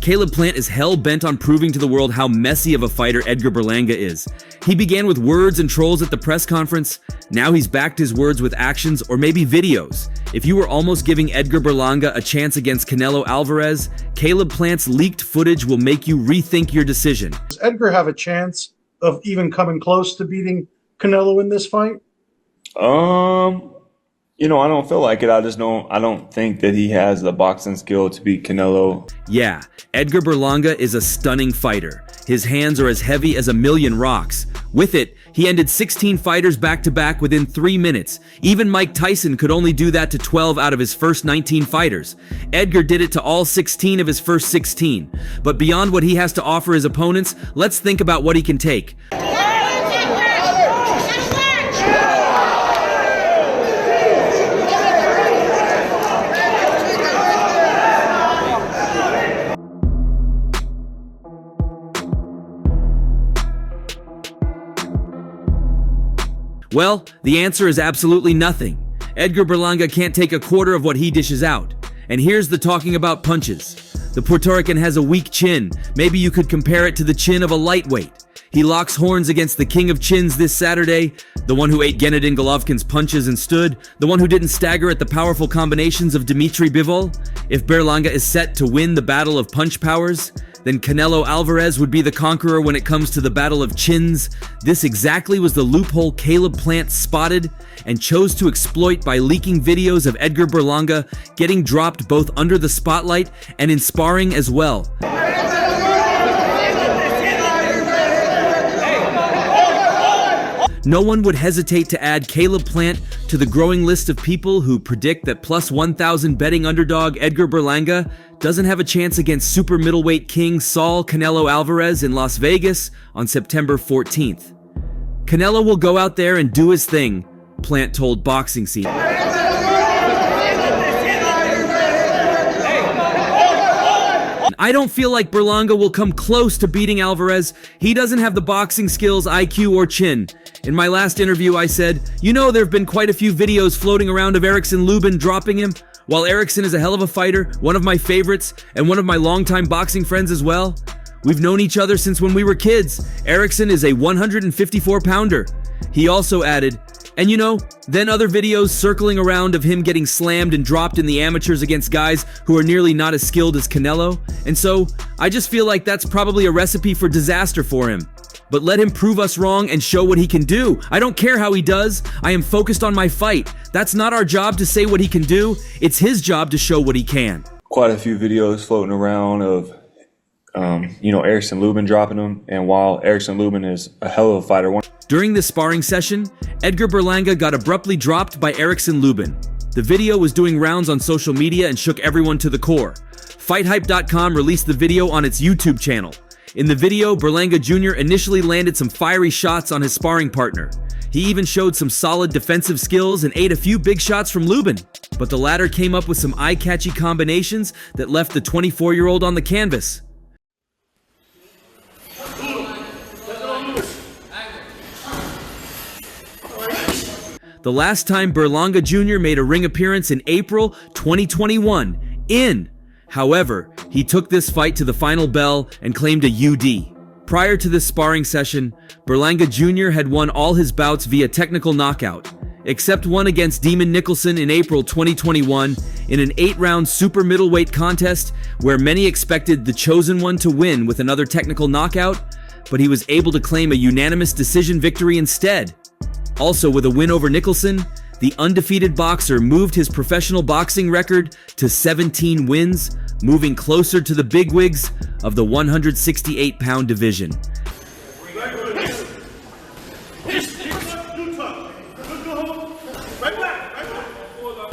Caleb Plant is hell-bent on proving to the world how messy of a fighter Edgar Berlanga is. He began with words and trolls at the press conference. Now he's backed his words with actions or maybe videos. If you were almost giving Edgar Berlanga a chance against Canelo Alvarez, Caleb Plant's leaked footage will make you rethink your decision. Does Edgar have a chance of even coming close to beating Canelo in this fight? I don't feel like it. I don't think that he has the boxing skill to beat Canelo. Yeah, Edgar Berlanga is a stunning fighter. His hands are as heavy as 1,000,000 rocks. With it, he ended 16 fighters back-to-back within 3 minutes. Even Mike Tyson could only do that to 12 out of his first 19 fighters. Edgar did it to all 16 of his first 16. But beyond what he has to offer his opponents, let's think about what he can take. Well, the answer is absolutely nothing. Edgar Berlanga can't take a quarter of what he dishes out. And here's the talking about punches. The Puerto Rican has a weak chin. Maybe you could compare it to the chin of a lightweight. He locks horns against the king of chins this Saturday, the one who ate Gennady Golovkin's punches and stood, the one who didn't stagger at the powerful combinations of Dimitri Bivol. If Berlanga is set to win the battle of punch powers, then Canelo Alvarez would be the conqueror when it comes to the battle of chins. This exactly was the loophole Caleb Plant spotted and chose to exploit by leaking videos of Edgar Berlanga getting dropped both under the spotlight and in sparring as well. No one would hesitate to add Caleb Plant to the growing list of people who predict that plus 1,000 betting underdog Edgar Berlanga doesn't have a chance against super middleweight king Saul Canelo Alvarez in Las Vegas on September 14th. Canelo will go out there and do his thing, Plant told Boxing Scene. I don't feel like Berlanga will come close to beating Alvarez. He doesn't have the boxing skills, IQ, or chin. In my last interview, I said, there have been quite a few videos floating around of Erickson Lubin dropping him. While Erickson is a hell of a fighter, one of my favorites, and one of my longtime boxing friends as well. We've known each other since when we were kids. Erickson is a 154-pounder. He also added, then other videos circling around of him getting slammed and dropped in the amateurs against guys who are nearly not as skilled as Canelo. And so, I just feel like that's probably a recipe for disaster for him. But let him prove us wrong and show what he can do. I don't care how he does. I am focused on my fight. That's not our job to say what he can do. It's his job to show what he can. Quite a few videos floating around of, Erickson Lubin dropping him. And while Erickson Lubin is a hell of a fighter. During this sparring session, Edgar Berlanga got abruptly dropped by Erickson Lubin. The video was doing rounds on social media and shook everyone to the core. FightHype.com released the video on its YouTube channel. In the video, Berlanga Jr. initially landed some fiery shots on his sparring partner. He even showed some solid defensive skills and ate a few big shots from Lubin. But the latter came up with some eye-catchy combinations that left the 24-year-old on the canvas. The last time Berlanga Jr. made a ring appearance in April 2021, However, he took this fight to the final bell and claimed a UD. Prior to this sparring session, Berlanga Jr. had won all his bouts via technical knockout, except one against Demon Nicholson in April 2021 in an 8-round super middleweight contest where many expected the chosen one to win with another technical knockout, but he was able to claim a unanimous decision victory instead. Also, with a win over Nicholson, the undefeated boxer moved his professional boxing record to 17 wins, moving closer to the bigwigs of the 168-pound division.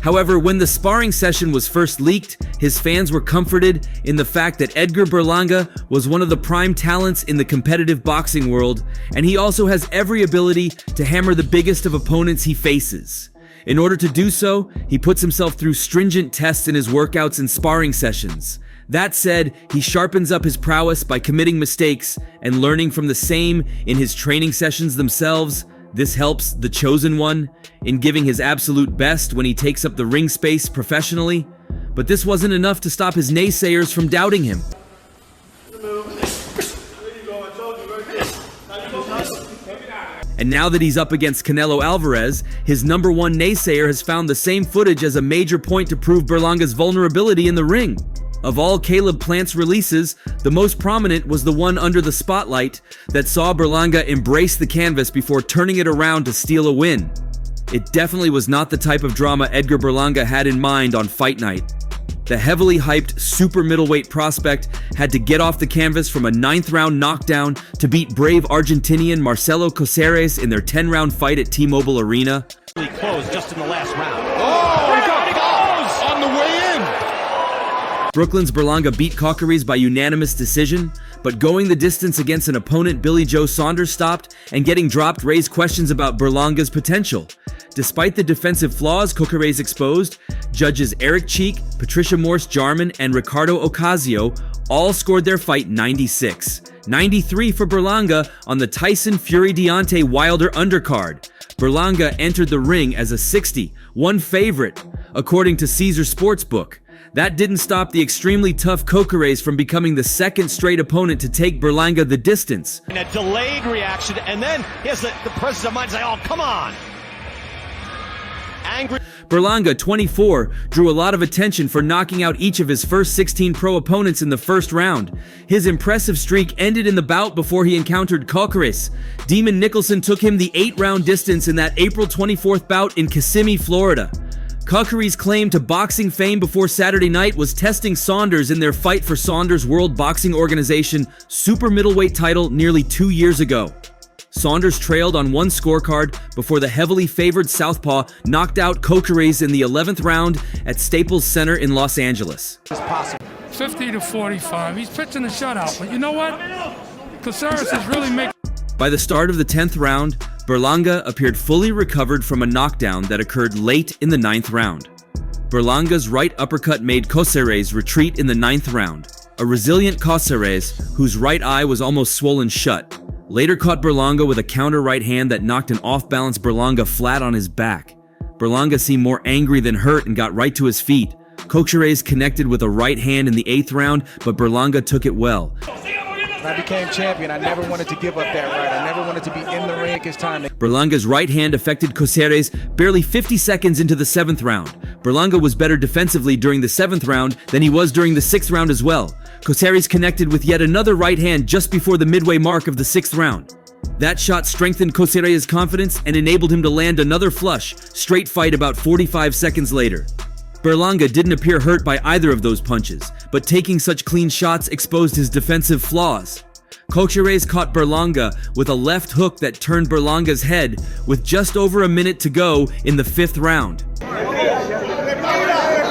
However, when the sparring session was first leaked, his fans were comforted in the fact that Edgar Berlanga was one of the prime talents in the competitive boxing world, and he also has every ability to hammer the biggest of opponents he faces. In order to do so, he puts himself through stringent tests in his workouts and sparring sessions. That said, he sharpens up his prowess by committing mistakes and learning from the same in his training sessions themselves. This helps the chosen one in giving his absolute best when he takes up the ring space professionally. But this wasn't enough to stop his naysayers from doubting him. And now that he's up against Canelo Alvarez, his number one naysayer has found the same footage as a major point to prove Berlanga's vulnerability in the ring. Of all Caleb Plant's releases, the most prominent was the one under the spotlight that saw Berlanga embrace the canvas before turning it around to steal a win. It definitely was not the type of drama Edgar Berlanga had in mind on fight night. The heavily hyped super middleweight prospect had to get off the canvas from a 9th-round knockdown to beat brave Argentinian Marcelo Caceres in their 10-round fight at T-Mobile Arena. Closed just in the last round. Oh, he goes on the way in. Brooklyn's Berlanga beat Caceres by unanimous decision, but going the distance against an opponent Billy Joe Saunders stopped and getting dropped raised questions about Berlanga's potential. Despite the defensive flaws Caceres exposed, judges Eric Cheek, Patricia Morse-Jarman, and Ricardo Ocasio all scored their fight 96. 93 for Berlanga on the Tyson Fury-Deontay Wilder undercard. Berlanga entered the ring as a 60-1 favorite, according to Caesar Sportsbook. That didn't stop the extremely tough Caceres from becoming the second straight opponent to take Berlanga the distance. And a delayed reaction, and then he has the presence of mind to say, oh, come on. Angry. Berlanga, 24, drew a lot of attention for knocking out each of his first 16 pro opponents in the first round. His impressive streak ended in the bout before he encountered Caceres. Demon Nicholson took him the 8-round distance in that April 24th bout in Kissimmee, Florida. Caceres' claim to boxing fame before Saturday night was testing Saunders in their fight for Saunders' World Boxing Organization super middleweight title nearly 2 years ago. Saunders trailed on one scorecard before the heavily favored southpaw knocked out Caceres in the 11th round at Staples Center in Los Angeles. 50-45. He's pitching the shutout, but you know what? Caceres is really making... By the start of the 10th round, Berlanga appeared fully recovered from a knockdown that occurred late in the 9th round. Berlanga's right uppercut made Caceres retreat in the 9th round. A resilient Caceres, whose right eye was almost swollen shut, later caught Berlanga with a counter right hand that knocked an off-balance Berlanga flat on his back. Berlanga seemed more angry than hurt and got right to his feet. Caceres connected with a right hand in the 8th round, but Berlanga took it well. When I became champion, I never wanted to give up that right. I never wanted to be in the ring at his time. Berlanga's right hand affected Caceres barely 50 seconds into the 7th round. Berlanga was better defensively during the 7th round than he was during the 6th round as well. Caceres connected with yet another right hand just before the midway mark of the 6th round. That shot strengthened Caceres' confidence and enabled him to land another flush, straight fight about 45 seconds later. Berlanga didn't appear hurt by either of those punches, but taking such clean shots exposed his defensive flaws. Caceres caught Berlanga with a left hook that turned Berlanga's head with just over a minute to go in the 5th round.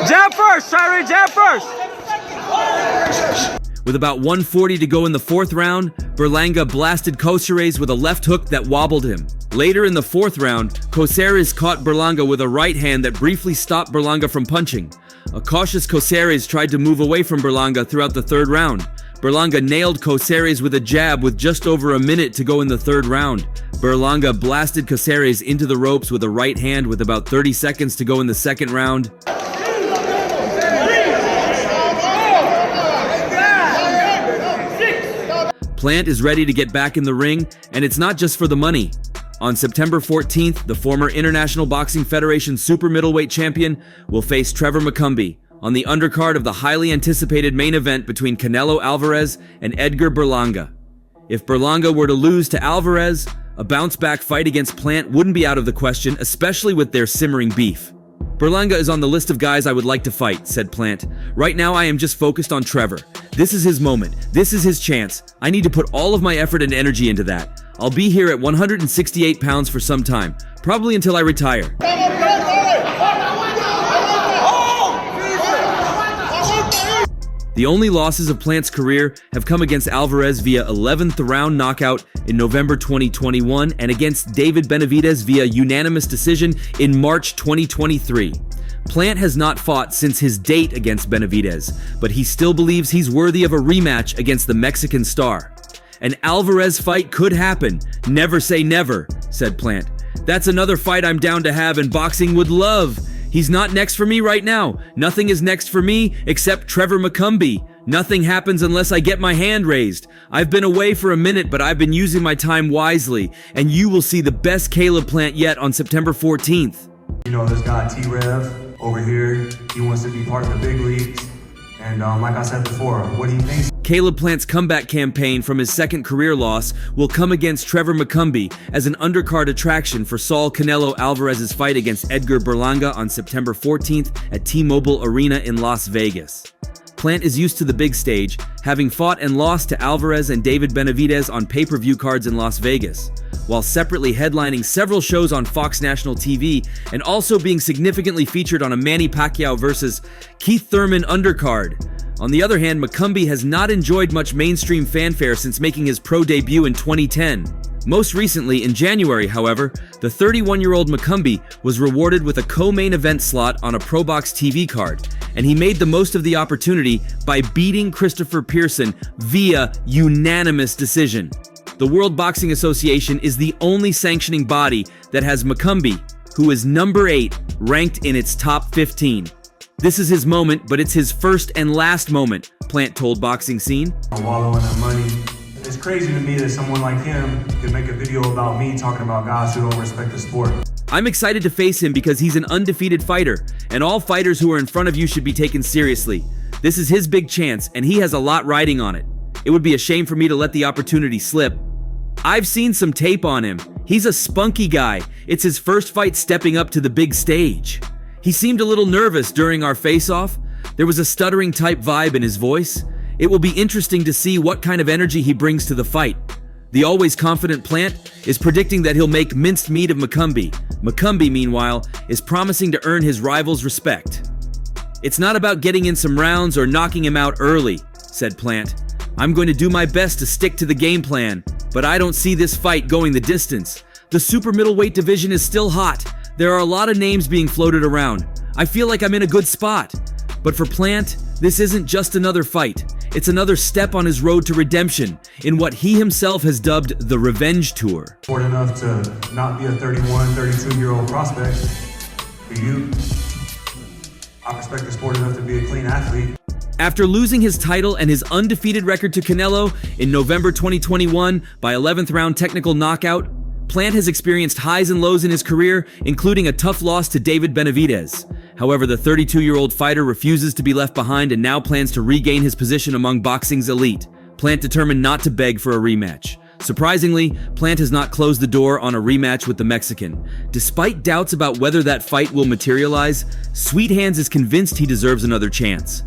Jab first, Shari, jab first! With about 1:40 to go in the 4th round, Berlanga blasted Caceres with a left hook that wobbled him. Later in the 4th round, Caceres caught Berlanga with a right hand that briefly stopped Berlanga from punching. A cautious Caceres tried to move away from Berlanga throughout the 3rd round. Berlanga nailed Caceres with a jab with just over a minute to go in the 3rd round. Berlanga blasted Caceres into the ropes with a right hand with about 30 seconds to go in the 2nd round. Plant is ready to get back in the ring, and it's not just for the money. On September 14th, the former International Boxing Federation super middleweight champion will face Trevor McCumbee on the undercard of the highly anticipated main event between Canelo Alvarez and Edgar Berlanga. If Berlanga were to lose to Alvarez, a bounce-back fight against Plant wouldn't be out of the question, especially with their simmering beef. Berlanga is on the list of guys I would like to fight, said Plant. Right now I am just focused on Trevor. This is his moment. This is his chance. I need to put all of my effort and energy into that. I'll be here at 168 pounds for some time, probably until I retire. The only losses of Plant's career have come against Alvarez via 11th round knockout in November 2021 and against David Benavidez via unanimous decision in March 2023. Plant has not fought since his date against Benavidez, but he still believes he's worthy of a rematch against the Mexican star. An Alvarez fight could happen. Never say never, said Plant. That's another fight I'm down to have and boxing would love. He's not next for me right now. Nothing is next for me except Trevor McCumbee. Nothing happens unless I get my hand raised. I've been away for a minute, but I've been using my time wisely, and you will see the best Caleb Plant yet on September 14th. You know, this guy T-Rev over here, he wants to be part of the big leagues. And like I said before, what he thinks. Caleb Plant's comeback campaign from his second career loss will come against Trevor McCumbee as an undercard attraction for Saul Canelo Alvarez's fight against Edgar Berlanga on September 14th at T-Mobile Arena in Las Vegas. Plant is used to the big stage, having fought and lost to Alvarez and David Benavidez on pay-per-view cards in Las Vegas, while separately headlining several shows on Fox National TV and also being significantly featured on a Manny Pacquiao versus Keith Thurman undercard. On the other hand, McCumbee has not enjoyed much mainstream fanfare since making his pro debut in 2010. Most recently, in January, however, the 31-year-old McCumbee was rewarded with a co-main event slot on a ProBox TV card, and he made the most of the opportunity by beating Christopher Pearson via unanimous decision. The World Boxing Association is the only sanctioning body that has McCumbee, who is number 8, ranked in its top 15. This is his moment, but it's his first and last moment, Plant told Boxing Scene. Wallow in the money. It's crazy to me that someone like him could make a video about me talking about guys who don't respect the sport. I'm excited to face him because he's an undefeated fighter, and all fighters who are in front of you should be taken seriously. This is his big chance, and he has a lot riding on it. It would be a shame for me to let the opportunity slip. I've seen some tape on him. He's a spunky guy. It's his first fight stepping up to the big stage. He seemed a little nervous during our face-off. There was a stuttering type vibe in his voice. It will be interesting to see what kind of energy he brings to the fight. The always confident Plant is predicting that he'll make minced meat of McCumbee. McCumbee, meanwhile, is promising to earn his rival's respect. It's not about getting in some rounds or knocking him out early, said Plant. I'm going to do my best to stick to the game plan, but I don't see this fight going the distance. The super middleweight division is still hot. There are a lot of names being floated around. I feel like I'm in a good spot. But for Plant, this isn't just another fight. It's another step on his road to redemption in what he himself has dubbed the Revenge Tour. Sport enough to not be a 31, 32-year-old prospect. For you, I respect the sport enough to be a clean athlete. After losing his title and his undefeated record to Canelo in November 2021 by 11th round technical knockout, Plant has experienced highs and lows in his career, including a tough loss to David Benavidez. However, the 32-year-old fighter refuses to be left behind and now plans to regain his position among boxing's elite. Plant determined not to beg for a rematch. Surprisingly, Plant has not closed the door on a rematch with the Mexican. Despite doubts about whether that fight will materialize, Sweet Hands is convinced he deserves another chance.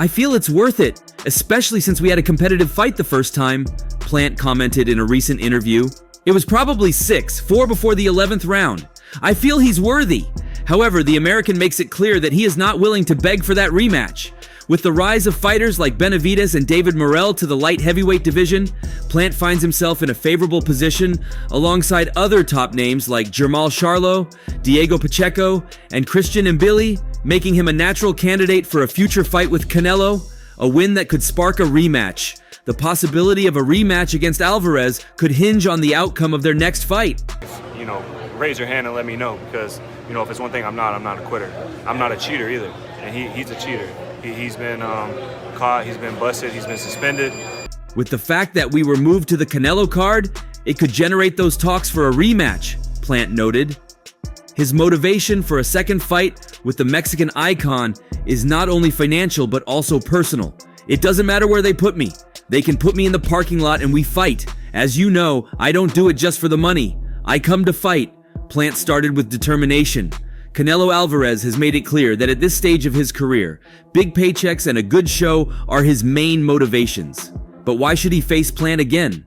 I feel it's worth it, especially since we had a competitive fight the first time, Plant commented in a recent interview. It was probably 4 before the 11th round. I feel he's worthy. However, the American makes it clear that he is not willing to beg for that rematch. With the rise of fighters like Benavidez and David Morrell to the light heavyweight division, Plant finds himself in a favorable position alongside other top names like Jermall Charlo, Diego Pacheco, and Christian Mbili, making him a natural candidate for a future fight with Canelo, a win that could spark a rematch. The possibility of a rematch against Alvarez could hinge on the outcome of their next fight. You know, raise your hand and let me know because, you know, if it's one thing I'm not a quitter. I'm not a cheater either, and he's a cheater. He's been caught, he's been busted, he's been suspended. With the fact that we were moved to the Canelo card, it could generate those talks for a rematch, Plant noted. His motivation for a second fight with the Mexican icon is not only financial but also personal. It doesn't matter where they put me. They can put me in the parking lot and we fight. As you know, I don't do it just for the money. I come to fight. Plant started with determination. Canelo Alvarez has made it clear that at this stage of his career, big paychecks and a good show are his main motivations. But why should he face Plant again?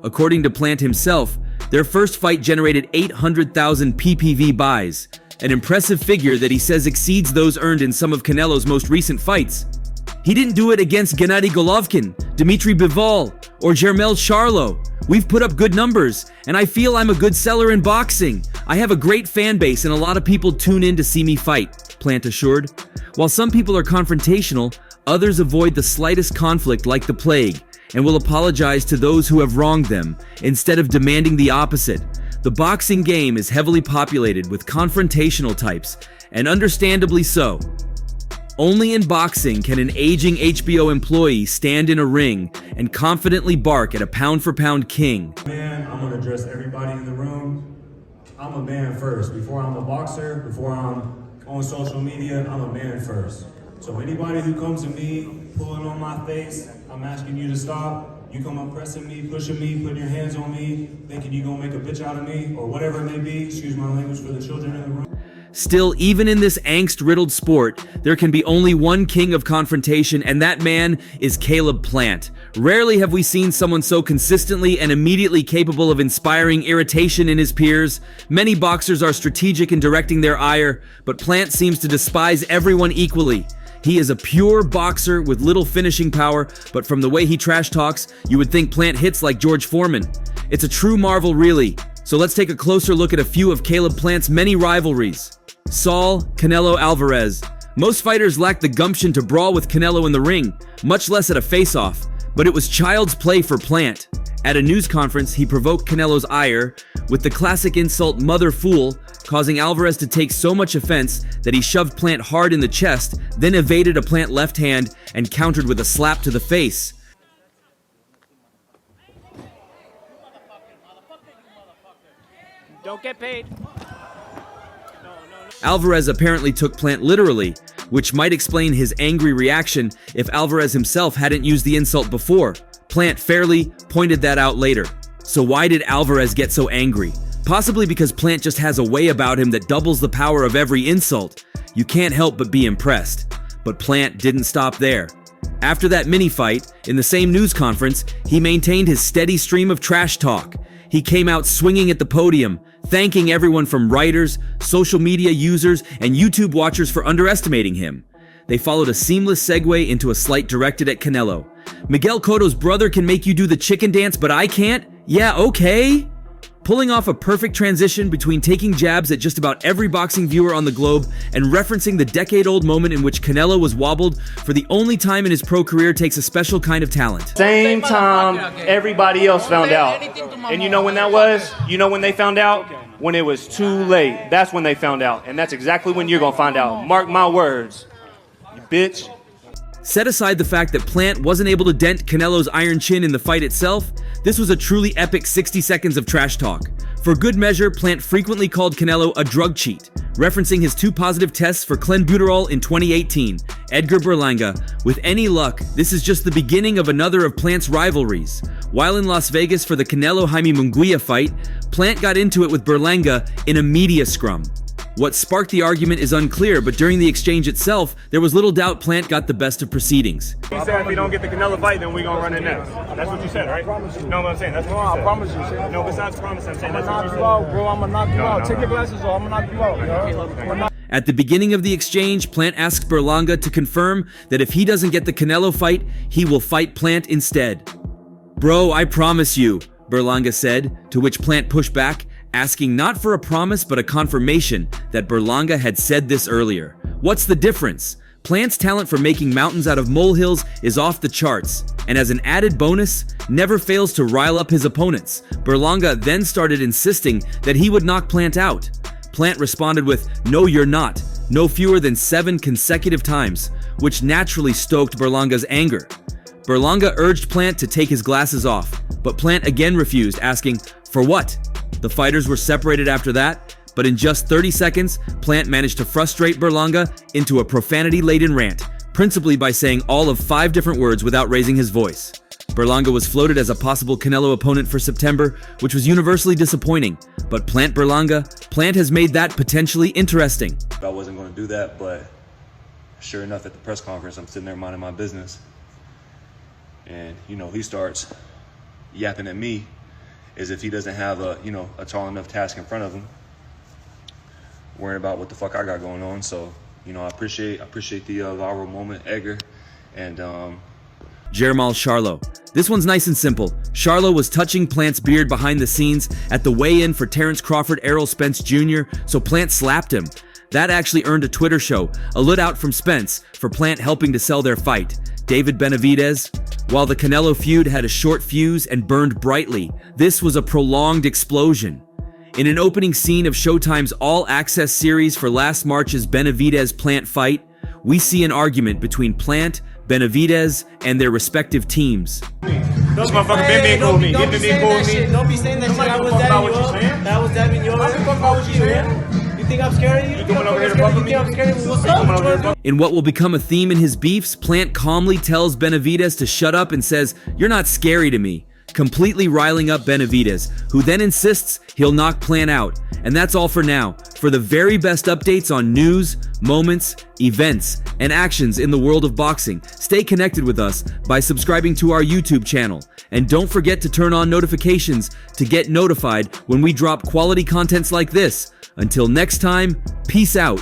According to Plant himself, their first fight generated 800,000 PPV buys, an impressive figure that he says exceeds those earned in some of Canelo's most recent fights. He didn't do it against Gennady Golovkin, Dmitry Bivol, or Jermall Charlo. We've put up good numbers, and I feel I'm a good seller in boxing. I have a great fan base and a lot of people tune in to see me fight, Plant assured. While some people are confrontational, others avoid the slightest conflict like the plague and will apologize to those who have wronged them instead of demanding the opposite. The boxing game is heavily populated with confrontational types, and understandably so. Only in boxing can an aging HBO employee stand in a ring and confidently bark at a pound-for-pound king. Man, I'm gonna address everybody in the room. I'm a man first. Before I'm a boxer, before I'm on social media, I'm a man first. So anybody who comes to me, pulling on my face, I'm asking you to stop. You come up pressing me, pushing me, putting your hands on me, thinking you gonna make a bitch out of me, or whatever it may be. Excuse my language for the children in the room. Still, even in this angst-riddled sport, there can be only one king of confrontation, and that man is Caleb Plant. Rarely have we seen someone so consistently and immediately capable of inspiring irritation in his peers. Many boxers are strategic in directing their ire, but Plant seems to despise everyone equally. He is a pure boxer with little finishing power, but from the way he trash talks, you would think Plant hits like George Foreman. It's a true marvel, really. So let's take a closer look at a few of Caleb Plant's many rivalries. Saul Canelo Alvarez. Most fighters lack the gumption to brawl with Canelo in the ring, much less at a face-off, but it was child's play for Plant. At a news conference, he provoked Canelo's ire with the classic insult "mother fool," causing Alvarez to take so much offense that he shoved Plant hard in the chest, then evaded a Plant left hand and countered with a slap to the face. Don't get paid. Alvarez apparently took Plant literally, which might explain his angry reaction if Alvarez himself hadn't used the insult before. Plant fairly pointed that out later. So why did Alvarez get so angry? Possibly because Plant just has a way about him that doubles the power of every insult. You can't help but be impressed. But Plant didn't stop there. After that mini-fight, in the same news conference, he maintained his steady stream of trash talk. He came out swinging at the podium, thanking everyone from writers, social media users, and YouTube watchers for underestimating him. They followed a seamless segue into a slight directed at Canelo. Miguel Cotto's brother can make you do the chicken dance, but I can't? Yeah, okay. Pulling off a perfect transition between taking jabs at just about every boxing viewer on the globe and referencing the decade-old moment in which Canelo was wobbled for the only time in his pro career takes a special kind of talent. Same time everybody else found out. And you know when that was? You know when they found out? When it was too late. That's when they found out. And that's exactly when you're going to find out. Mark my words. You bitch. Set aside the fact that Plant wasn't able to dent Canelo's iron chin in the fight itself, this was a truly epic 60 seconds of trash talk. For good measure, Plant frequently called Canelo a drug cheat, referencing his 2 positive tests for clenbuterol in 2018. Edgar Berlanga. With any luck, this is just the beginning of another of Plant's rivalries. While in Las Vegas for the Canelo-Jaime Munguia fight, Plant got into it with Berlanga in a media scrum. What sparked the argument is unclear, but during the exchange itself, there was little doubt Plant got the best of proceedings. You said if we don't get the Canelo fight, then we gonna run it next. That's what you said, right? No, what I'm saying, that's what you said. I promise you, shit. No, besides promise, I'm saying that's what you said. Out, bro. I'm gonna knock you out. Take your glasses off. I'm gonna knock you out. Yo. At the beginning of the exchange, Plant asks Berlanga to confirm that if he doesn't get the Canelo fight, he will fight Plant instead. Bro, I promise you, Berlanga said, to which Plant pushed back, asking not for a promise but a confirmation that Berlanga had said this earlier. What's the difference? Plant's talent for making mountains out of molehills is off the charts, and as an added bonus, never fails to rile up his opponents. Berlanga then started insisting that he would knock Plant out. Plant responded with, "No, you're not," no fewer than 7 consecutive times, which naturally stoked Berlanga's anger. Berlanga urged Plant to take his glasses off, but Plant again refused, asking, "For what?" The fighters were separated after that, but in just 30 seconds, Plant managed to frustrate Berlanga into a profanity-laden rant, principally by saying all of 5 different words without raising his voice. Berlanga was floated as a possible Canelo opponent for September, which was universally disappointing, but Berlanga, Plant has made that potentially interesting. I wasn't going to do that, but sure enough, at the press conference, I'm sitting there minding my business. And, he starts yapping at me as if he doesn't have a tall enough task in front of him, worrying about what the fuck I got going on. So, I appreciate the viral moment, Edgar, and Jermall Charlo. This one's nice and simple. Charlo was touching Plant's beard behind the scenes at the weigh-in for Terrence Crawford Errol Spence Jr., so Plant slapped him. That actually earned a Twitter show, a lit out from Spence, for Plant helping to sell their fight. David Benavidez. While the Canelo feud had a short fuse and burned brightly, this was a prolonged explosion. In an opening scene of Showtime's All Access series for last March's Benavidez-Plant fight, we see an argument between Plant, Benavidez, and their respective teams. This motherfucker been being cool with me. He been being cool with me. Don't be saying that shit. I was dabbing you up. That was dabbing you up. I don't fuck about what you saying. You think I'm scared of you? You coming over here to fuck with me? I'm scared of you? What's up? In what will become a theme in his beefs, Plant calmly tells Benavidez to shut up and says, "You're not scary to me," completely riling up Benavidez, who then insists he'll knock Plant out. And that's all for now. For the very best updates on news, moments, events, and actions in the world of boxing, stay connected with us by subscribing to our YouTube channel. And don't forget to turn on notifications to get notified when we drop quality contents like this. Until next time, peace out.